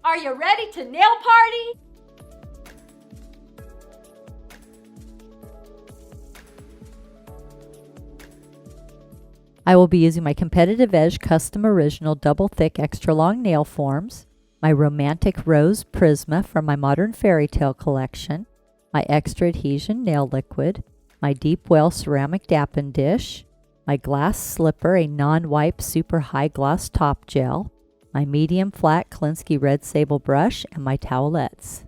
Are you ready to nail party? I will be using my Competitive Edge Custom Original Double Thick Extra Long Nail Forms, my Romantic Rose Prisma from my Modern Fairy Tale collection, my Extra Adhesion Nail Liquid, my Deep Well Ceramic Dapping Dish, my Glass Slipper, a non-wipe super high gloss top gel, my medium flat Klinsky Red Sable brush, and my towelettes.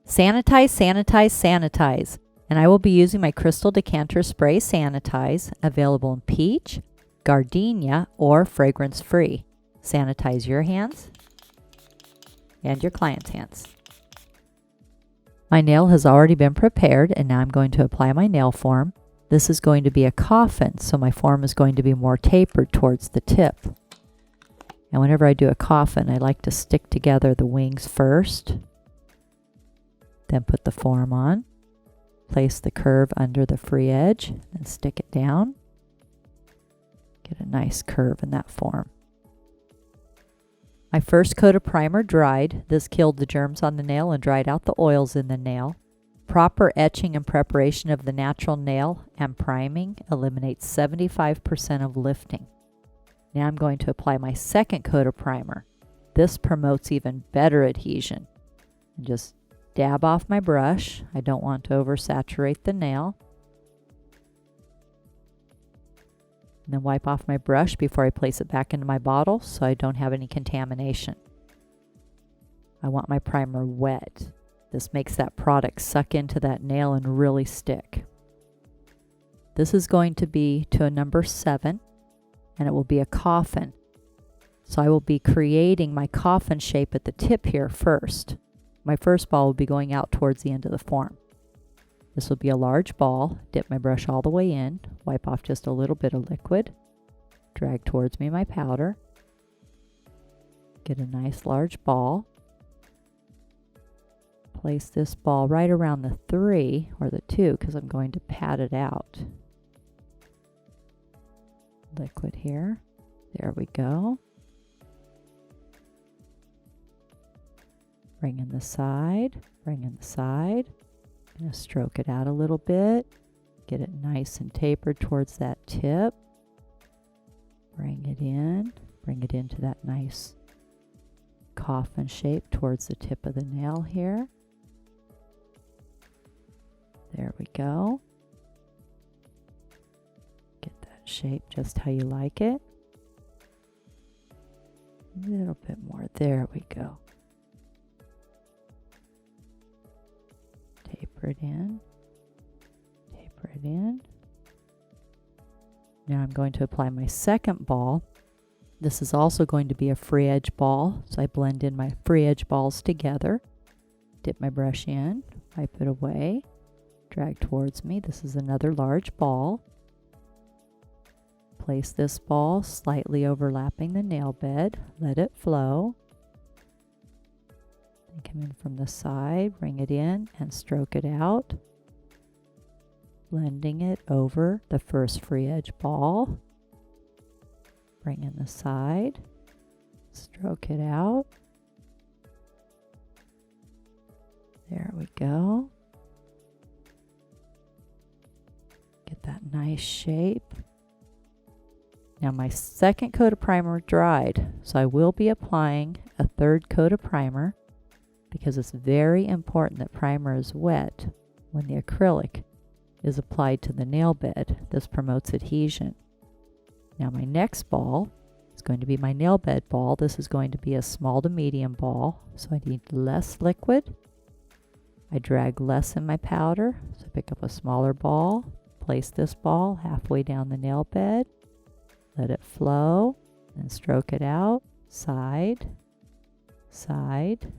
Sanitize, sanitize, sanitize. And I will be using my Crystal Decanter Spray Sanitize, available in peach, gardenia, or fragrance-free. Sanitize your hands and your client's hands. My nail has already been prepared, and now I'm going to apply my nail form. This is going to be a coffin, so my form is going to be more tapered towards the tip. And whenever I do a coffin, I like to stick together the wings first, then put the form on, place the curve under the free edge, and stick it down. Get a nice curve in that form. My first coat of primer dried. This killed the germs on the nail and dried out the oils in the nail. Proper etching and preparation of the natural nail and priming eliminates 75% of lifting. Now I'm going to apply my second coat of primer. This promotes even better adhesion. And just dab off my brush. I don't want to oversaturate the nail. And then wipe off my brush before I place it back into my bottle so I don't have any contamination. I want my primer wet. This makes that product suck into that nail and really stick. This is going to be to a number 7, and it will be a coffin. So I will be creating my coffin shape at the tip here first. My first ball will be going out towards the end of the form. This will be a large ball. Dip my brush all the way in, wipe off just a little bit of liquid, drag towards me my powder, get a nice large ball, place this ball right around the 3 or the 2 because I'm going to pat it out. Liquid here. There we go. Bring in the side, bring in the side. I'm going to stroke it out a little bit. Get it nice and tapered towards that tip. Bring it into that nice coffin shape towards the tip of the nail here. There we go. Get that shape just how you like it. A little bit more. There we go. Taper it in. Taper it in. Now I'm going to apply my second ball. This is also going to be a free edge ball, so I blend in my free edge balls together. Dip my brush in, wipe it away, drag towards me. This is another large ball. Place this ball slightly overlapping the nail bed. Let it flow. Then come in from the side, bring it in, and stroke it out. Blending it over the first free edge ball. Bring in the side, stroke it out. There we go. Get that nice shape. Now my second coat of primer dried, so I will be applying a third coat of primer because it's very important that primer is wet when the acrylic is applied to the nail bed. This promotes adhesion. Now my next ball is going to be my nail bed ball. This is going to be a small to medium ball, so I need less liquid. I drag less in my powder, so I pick up a smaller ball, place this ball halfway down the nail bed, let it flow, and stroke it out, side, side,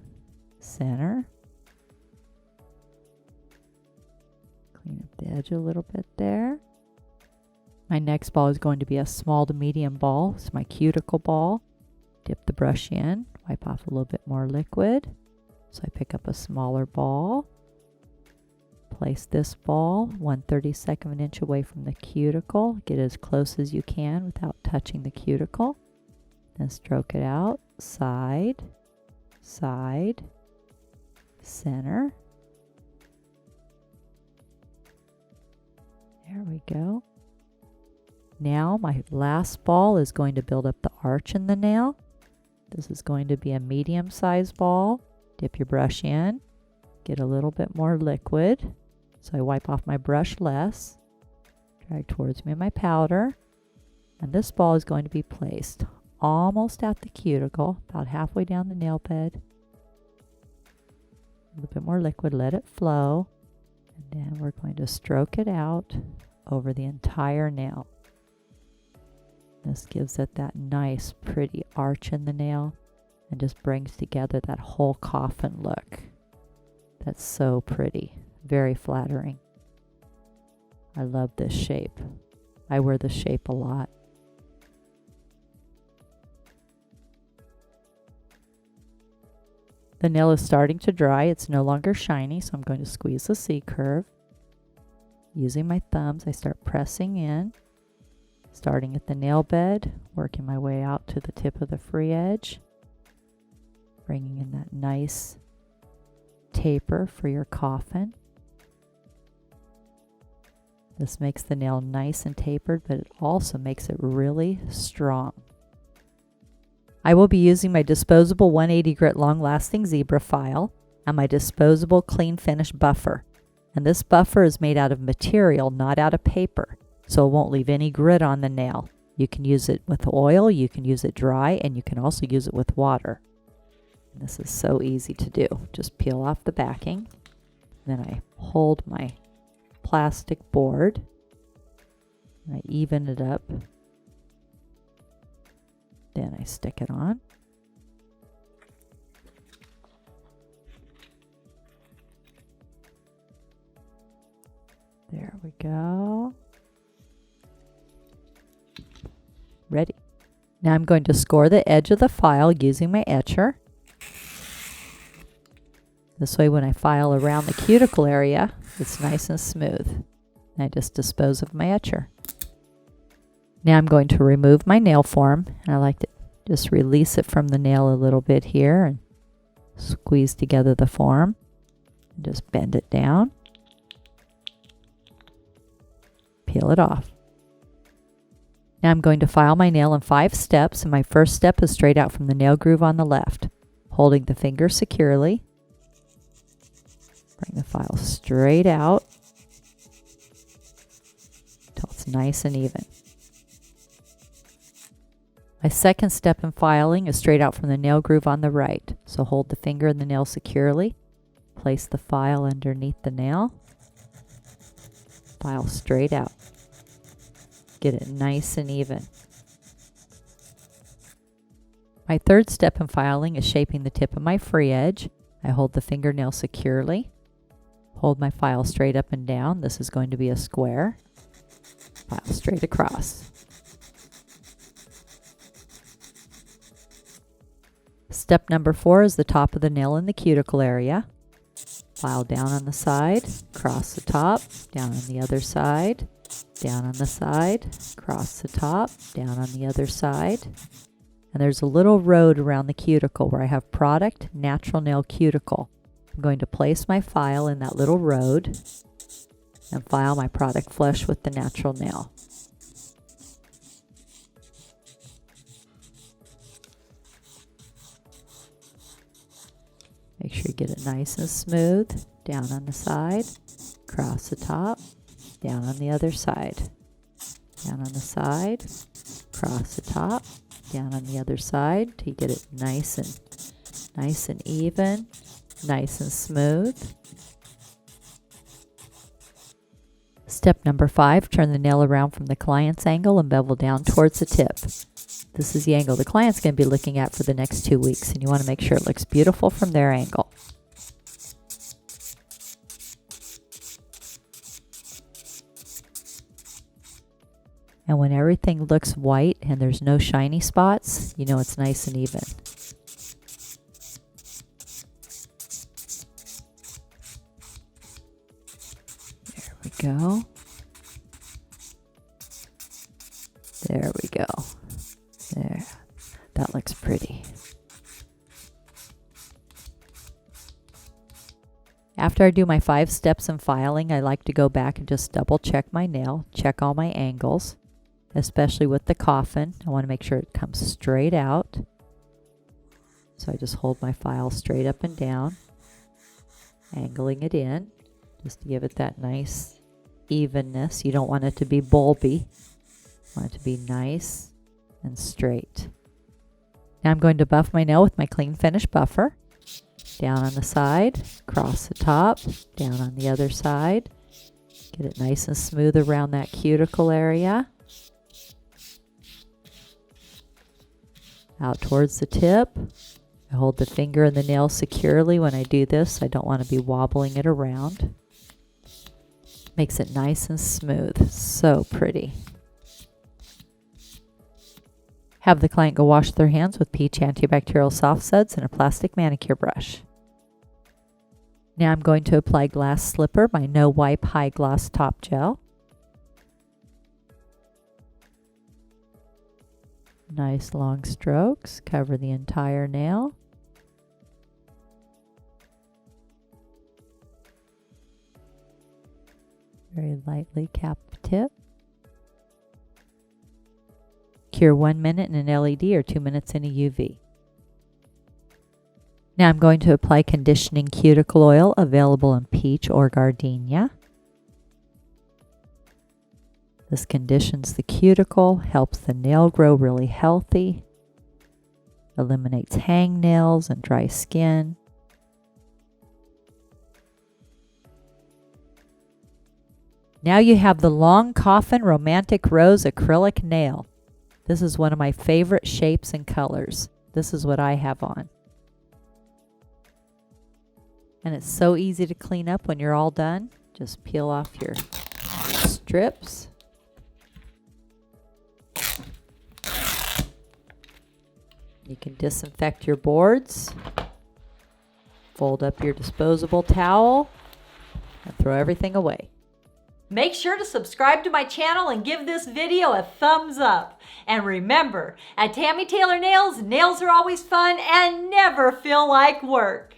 center. Clean up the edge a little bit there. My next ball is going to be a small to medium ball. It's my cuticle ball. Dip the brush in, wipe off a little bit more liquid. So I pick up a smaller ball. Place this ball 1/32 of an inch away from the cuticle. Get as close as you can without touching the cuticle. Then stroke it out, side, side, center. There we go. Now my last ball is going to build up the arch in the nail. This is going to be a medium-sized ball. Dip your brush in, get a little bit more liquid. So I wipe off my brush less, drag towards me my powder, and this ball is going to be placed almost at the cuticle, about halfway down the nail bed. A little bit more liquid, let it flow, and then we're going to stroke it out over the entire nail. This gives it that nice, pretty arch in the nail and just brings together that whole coffin look. That's so pretty, very flattering. I love this shape. I wear this shape a lot. The nail is starting to dry. It's no longer shiny, so I'm going to squeeze the C curve. Using my thumbs, I start pressing in, starting at the nail bed, working my way out to the tip of the free edge, bringing in that nice taper for your coffin. This makes the nail nice and tapered, but it also makes it really strong. I will be using my disposable 180 grit long-lasting zebra file and my disposable clean finish buffer. And this buffer is made out of material, not out of paper, so it won't leave any grit on the nail. You can use it with oil, you can use it dry, and you can also use it with water. And this is so easy to do. Just peel off the backing. Then I hold my plastic board and I even it up. Then I stick it on. There we go. Ready. Now I'm going to score the edge of the file using my etcher. This way when I file around the cuticle area, it's nice and smooth. And I just dispose of my etcher. Now I'm going to remove my nail form, and I like to just release it from the nail a little bit here and squeeze together the form. And just bend it down. Peel it off. Now I'm going to file my nail in 5 steps, and my first step is straight out from the nail groove on the left. Holding the finger securely, bring the file straight out until it's nice and even. My second step in filing is straight out from the nail groove on the right. So hold the finger in the nail securely, place the file underneath the nail, file straight out. Get it nice and even. My third step in filing is shaping the tip of my free edge. I hold the fingernail securely, hold my file straight up and down. This is going to be a square. File straight across. Step number 4 is the top of the nail in the cuticle area. File down on the side, cross the top, down on the other side, down on the side, cross the top, down on the other side. And there's a little road around the cuticle where I have product, natural nail cuticle. I'm going to place my file in that little road and file my product flush with the natural nail. Make sure you get it nice and smooth. Down on the side, cross the top, down on the other side. Down on the side, cross the top, down on the other side till you get it nice and even, nice and smooth. Step number 5, turn the nail around from the client's angle and bevel down towards the tip. This is the angle the client's going to be looking at for the next 2 weeks, and you want to make sure it looks beautiful from their angle. And when everything looks white and there's no shiny spots, you know it's nice and even. There we go. There we go. There. That looks pretty. After I do my 5 steps in filing, I like to go back and just double check my nail, check all my angles, especially with the Coffin. I want to make sure it comes straight out. So I just hold my file straight up and down, angling it in, just to give it that nice evenness. You don't want it to be bulby. You want it to be nice and straight. Now I'm going to buff my nail with my clean finish buffer. Down on the side, across the top, down on the other side. Get it nice and smooth around that cuticle area. Out towards the tip. I hold the finger and the nail securely when I do this. I don't want to be wobbling it around. Makes it nice and smooth. So pretty. Have the client go wash their hands with peach antibacterial soft suds and a plastic manicure brush. Now I'm going to apply Glass Slipper, my no wipe high gloss top gel. Nice long strokes, cover the entire nail. Very lightly cap the tip. Cure 1 minute in an LED or 2 minutes in a UV. Now I'm going to apply conditioning cuticle oil available in peach or gardenia. This conditions the cuticle, helps the nail grow really healthy, eliminates hangnails and dry skin. Now you have the long Coffin Romantic Rose acrylic nail. This is one of my favorite shapes and colors. This is what I have on. And it's so easy to clean up when you're all done. Just peel off your strips. You can disinfect your boards. Fold up your disposable towel and throw everything away. Make sure to subscribe to my channel and give this video a thumbs up. And remember, at Tammy Taylor Nails, nails are always fun and never feel like work.